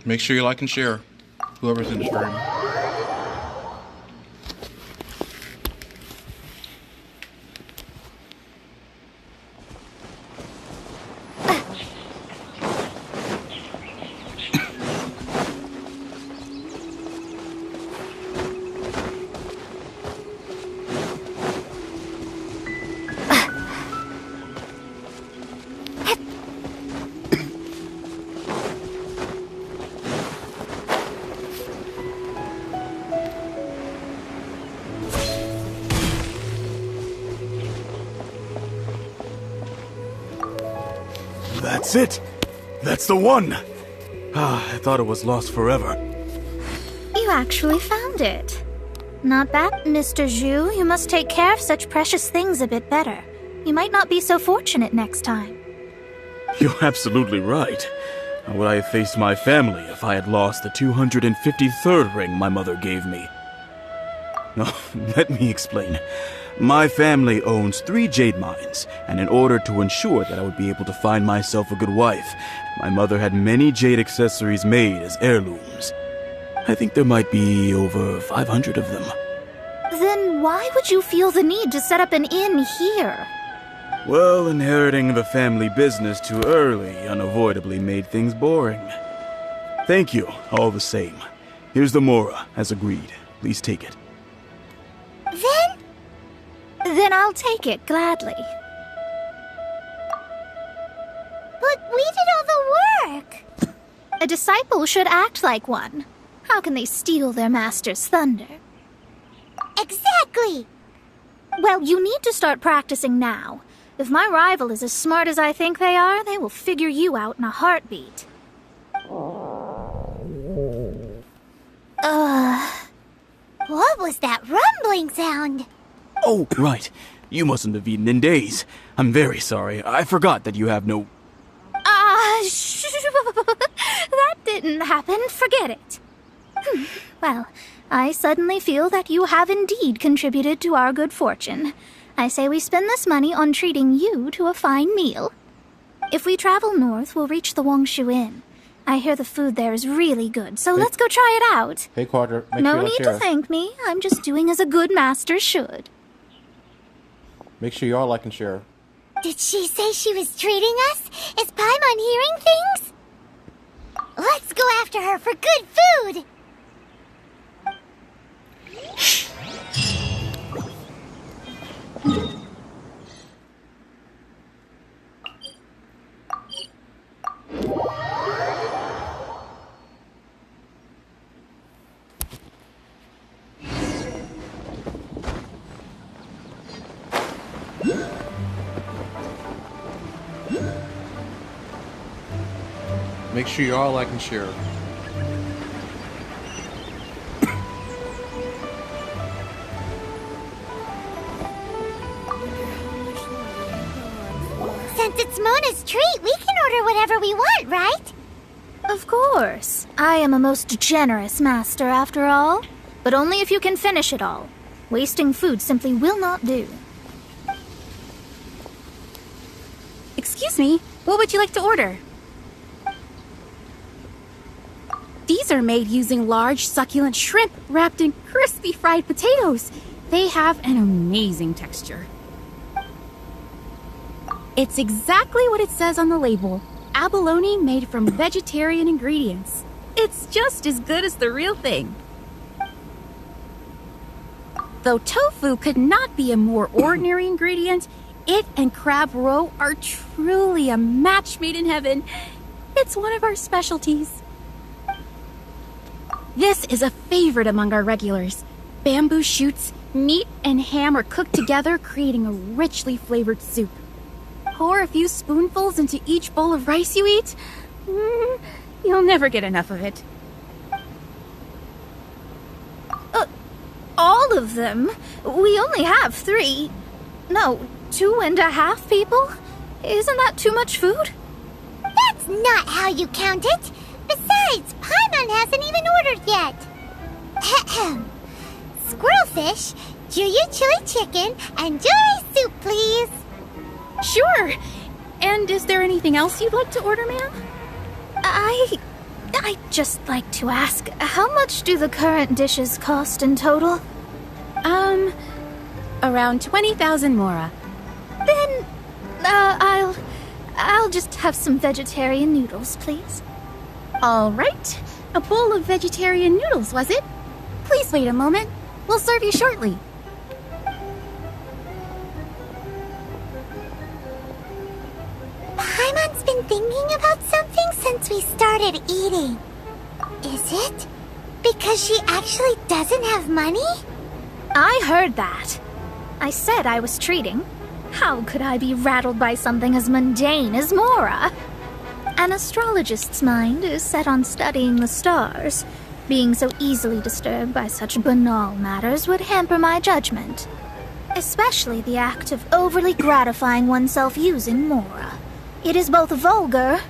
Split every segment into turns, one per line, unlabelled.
Make sure you like and share, whoever's in the stream.
That's it! That's the one! I thought it was lost forever.
You actually found it. Not bad, Mr. Zhu. You must take care of such precious things a bit better. You might not be so fortunate next time.
You're absolutely right. How would I have faced my family if I had lost the 253rd ring my mother gave me? No, let me explain. My family owns 3 jade mines, and in order to ensure that I would be able to find myself a good wife, my mother had many jade accessories made as heirlooms. I think there might be over 500 of them.
Then why would you feel the need to set up an inn here?
Well, inheriting the family business too early unavoidably made things boring. Thank you, all the same. Here's the Mora, as agreed. Please take it.
Then I'll take it gladly.
But we did all the work!
A disciple should act like one. How can they steal their master's thunder?
Exactly!
Well, you need to start practicing now. If my rival is as smart as I think they are, they will figure you out in a heartbeat.
What was that rumbling sound?
Oh, right. You mustn't have eaten in days. I'm very sorry. I forgot that you have no...
That didn't happen. Forget it. Well, I suddenly feel that you have indeed contributed to our good fortune. I say we spend this money on treating you to a fine meal. If we travel north, we'll reach the Wongshu Inn. I hear the food there is really good, so let's go try it out.
Hey, Carter, make
No
sure you
need
like
to thank me. I'm just doing as a good master should.
Make sure you all like and share.
Did she say she was treating us? Is Paimon hearing things? Let's go after her for good food!
Make sure you all like and share.
Since it's Mona's treat, we can order whatever we want, right?
Of course. I am a most generous master, after all. But only if you can finish it all. Wasting food simply will not do.
Excuse me, what would you like to order? These are made using large, succulent shrimp wrapped in crispy fried potatoes. They have an amazing texture. It's exactly what it says on the label. Abalone made from vegetarian ingredients. It's just as good as the real thing. Though tofu could not be a more ordinary ingredient, it and crab roe are truly a match made in heaven. It's one of our specialties. This is a favorite among our regulars. Bamboo shoots, meat, and ham are cooked together, creating a richly flavored soup. Pour a few spoonfuls into each bowl of rice you eat. You'll never get enough of it.
All of them? We only have 3. No, 2.5 people? Isn't that too much food?
That's not how you count it. Besides, Paimon hasn't even ordered yet. Squirrelfish, Juyu chili chicken, and jewelry soup, please.
Sure. And is there anything else you'd like to order, ma'am?
I'd just like to ask, how much do the current dishes cost in total?
Around 20,000 mora.
Then, I'll just have some vegetarian noodles, please.
All right. A bowl of vegetarian noodles, was it? Please wait a moment. We'll serve you shortly.
Paimon's been thinking about something since we started eating. Is it because she actually doesn't have money?
I heard that. I said I was treating. How could I be rattled by something as mundane as Mora? An astrologist's mind is set on studying the stars. Being so easily disturbed by such banal matters would hamper my judgment. Especially the act of overly gratifying oneself using Mora. It is both vulgar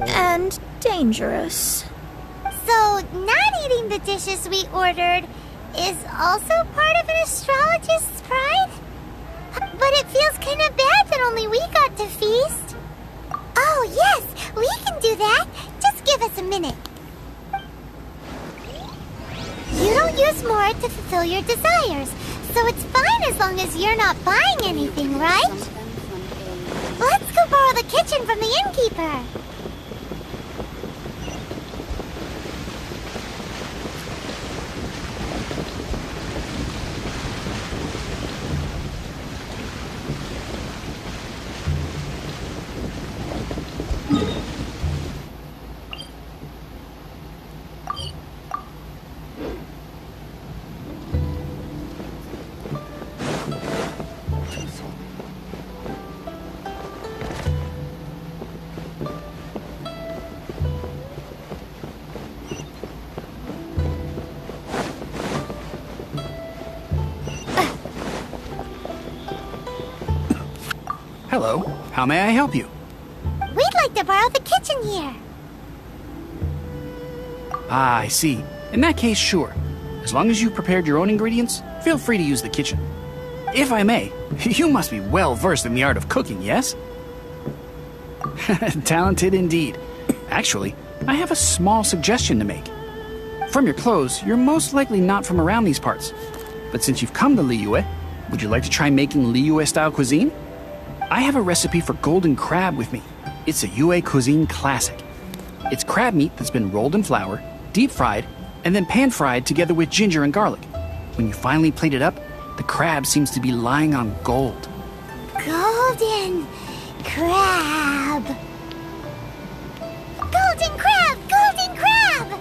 and dangerous.
So, not eating the dishes we ordered is also part of an astrologist's pride? But it feels kind of bad that only we got to feast. Oh, yes, we can do that. Just give us a minute. You don't use Mora to fulfill your desires, so it's fine as long as you're not buying anything, right? Let's go borrow the kitchen from the innkeeper.
Hello, how may I help you?
We'd like to borrow the kitchen here.
Ah, I see. In that case, sure. As long as you've prepared your own ingredients, feel free to use the kitchen. If I may, you must be well versed in the art of cooking, yes? Talented indeed. Actually, I have a small suggestion to make. From your clothes, you're most likely not from around these parts. But since you've come to Liyue, would you like to try making Liyue-style cuisine? I have a recipe for golden crab with me. It's a Yue cuisine classic. It's crab meat that's been rolled in flour, deep fried, and then pan fried together with ginger and garlic. When you finally plate it up, the crab seems to be lying on gold.
Golden crab. Golden crab! Golden crab!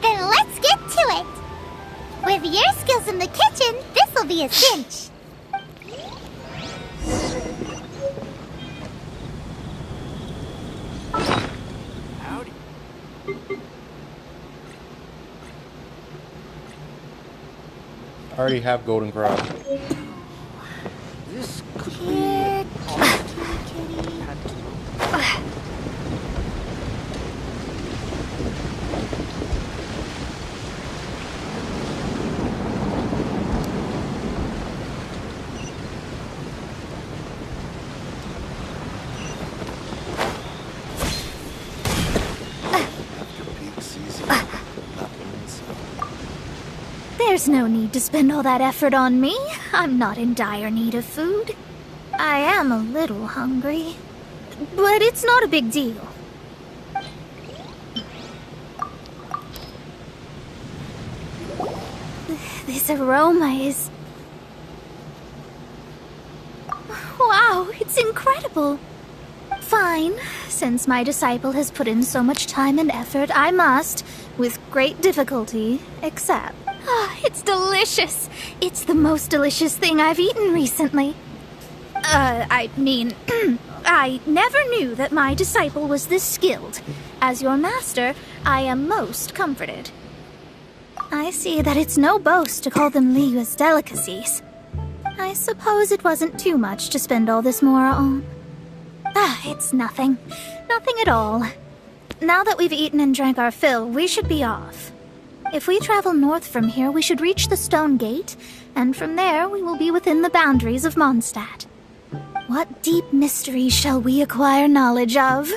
Then let's get to it. With your skills in the kitchen, this'll be a cinch.
Howdy.
I already have golden crab.
This could
Here,
There's no need to spend all that effort on me. I'm not in dire need of food. I am a little hungry, but it's not a big deal. This aroma is... Wow, it's incredible. Fine. Since my disciple has put in so much time and effort, I must, with great difficulty, accept. It's delicious. It's the most delicious thing I've eaten recently. I mean, I never knew that my disciple was this skilled. As your master, I am most comforted. I see that it's no boast to call them Liyue's delicacies. I suppose it wasn't too much to spend all this mora on. It's nothing. Nothing at all. Now that we've eaten and drank our fill, we should be off. If we travel north from here, we should reach the Stone Gate, and from there we will be within the boundaries of Mondstadt. What deep mystery shall we acquire knowledge of?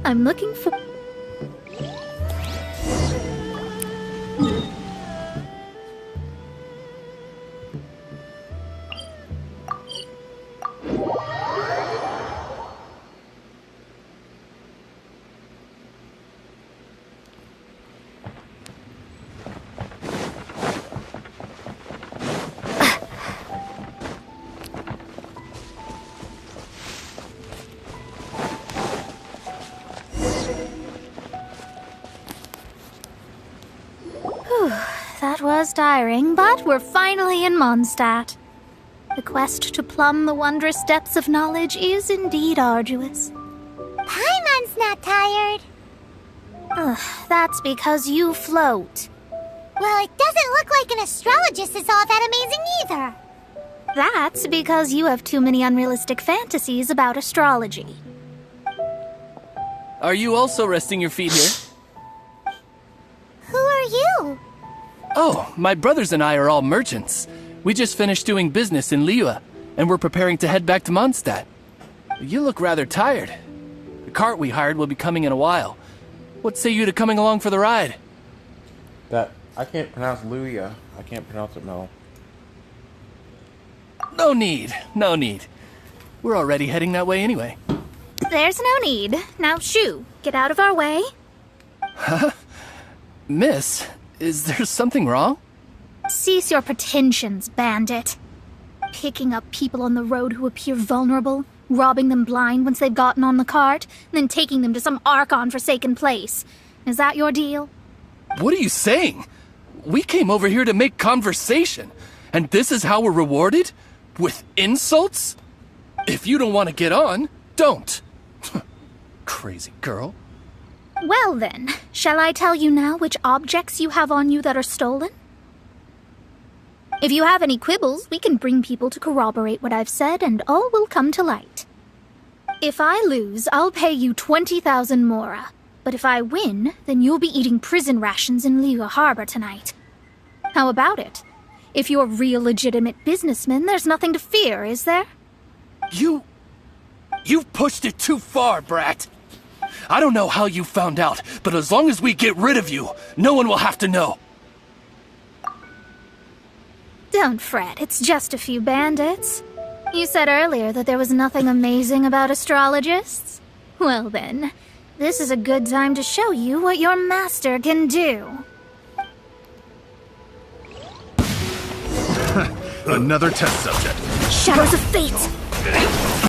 I'm looking for... That was tiring, but we're finally in Mondstadt. The quest to plumb the wondrous depths of knowledge is indeed arduous.
Paimon's not tired.
That's because you float.
Well, it doesn't look like an astrologist is all that amazing either.
That's because you have too many unrealistic fantasies about astrology.
Are you also resting your feet here?
Who are you?
Oh, my brothers and I are all merchants. We just finished doing business in Liyue, and we're preparing to head back to Mondstadt. You look rather tired. The cart we hired will be coming in a while. What say you to coming along for the ride?
That I can't pronounce Luia. I can't pronounce it, Mel.
No need, no need. We're already heading that way anyway.
There's no need. Now, shoo, get out of our way.
Miss, is there something wrong?
Cease your pretensions, bandit. Picking up people on the road who appear vulnerable, robbing them blind once they've gotten on the cart, and then taking them to some Archon-forsaken place. Is that your deal?
What are you saying? We came over here to make conversation, and this is how we're rewarded? With insults? If you don't want to get on, don't. Crazy girl.
Well then, shall I tell you now which objects you have on you that are stolen? If you have any quibbles, we can bring people to corroborate what I've said, and all will come to light. If I lose, I'll pay you 20,000 mora. But if I win, then you'll be eating prison rations in Liyue Harbor tonight. How about it? If you're real legitimate businessmen, there's nothing to fear, is there?
You've pushed it too far, brat. I don't know how you found out, but as long as we get rid of you, no one will have to know.
Don't fret, it's just a few bandits. You said earlier that there was nothing amazing about astrologists. Well then, this is a good time to show you what your master can do.
Another test subject.
Shadows of Fate!